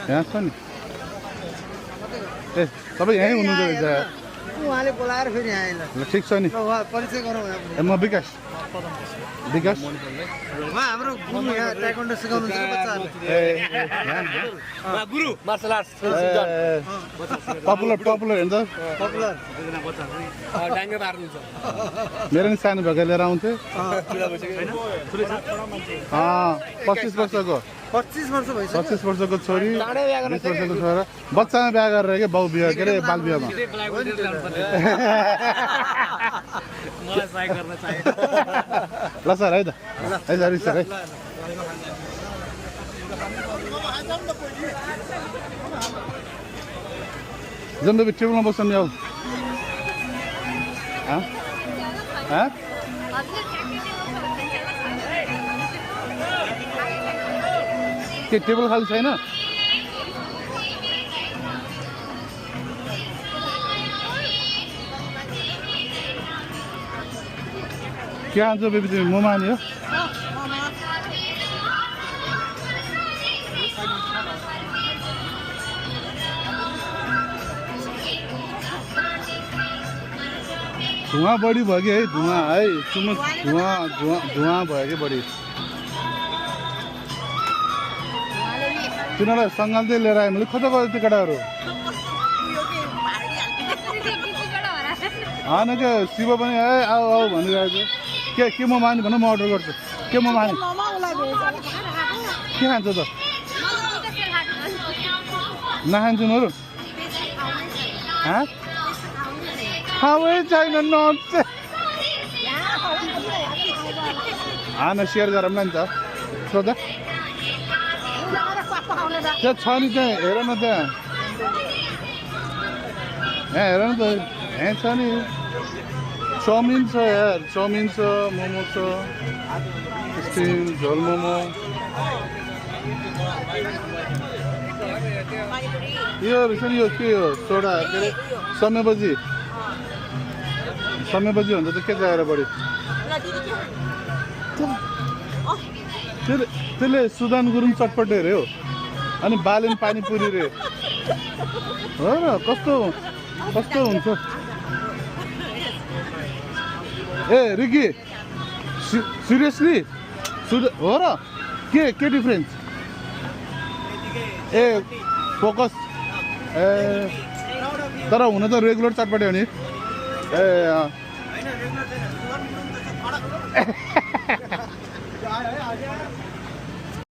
यहाँ छ नि ए तपाईँ यहीँ हुनुहुन्छ रहेछ उहाँले बोलाएर फेरि यहाँ आइल ल ठिक छ नि परिचय गरौँ ए म विकास विकास हाम्रो गुरु यहाँ ताइक्वान्डो सिकाउनुहुन्छ बच्चाहरूलाई गुरु मार्शल आर्ट्स पपुलर पपुलर हेर्छ पपुलर डाङ्गे मार्नुहुन्छ मेरो नि सानो भएका लिएर आउँथेँ 25 वर्षको 25 वर्ष भइसक्यो 25 वर्षको छोरी 20 वर्षको छोरा बच्चामा बिहा गरेर के बाउ बिहा के अरे बाल बिहामा ल सर है त है सर सर है जाउँ त टेबलमा बस्छौँ नि आऊ के टेबल खाली छैन के खान्छ बेबी तिमी मोमो नि हो धुवा बढी भयो कि है धुवा है धुवा भयो कि बढी तिनीहरूलाई सङ्घाल्दै लिएर आयो मैले कता गयो त्यो केटाहरू होइन क्या शिव पनि ए आऊ आऊ भनिरहेको छ के म माने भन म अर्डर गर्छु के म माने के खान्छ त नखान्छु नहरू खावै छैन नच सेयर गरौँ न त सोधा त्यहाँ छ नि त्यहाँ हेर न त्यहाँ यहाँ हेर न त यहाँ छ नि चाउमिन छ यार चाउमिन छ मोमो छ स्टिम झोल मोमो यो रहेछ नि यो के हो सोडा के अरे समयपछि भन्दा त के चाहिएर बढी त्यसले सुदान गुरुङ चटपटे अरे हो अनि बालेन पानीपुरी रे हो र कस्तो हुन्छ ए रिकी सिरियसली हो र के डिफरेन्स ए फोकस ए तर हुन त रेगुलर चटपटे हो नि ए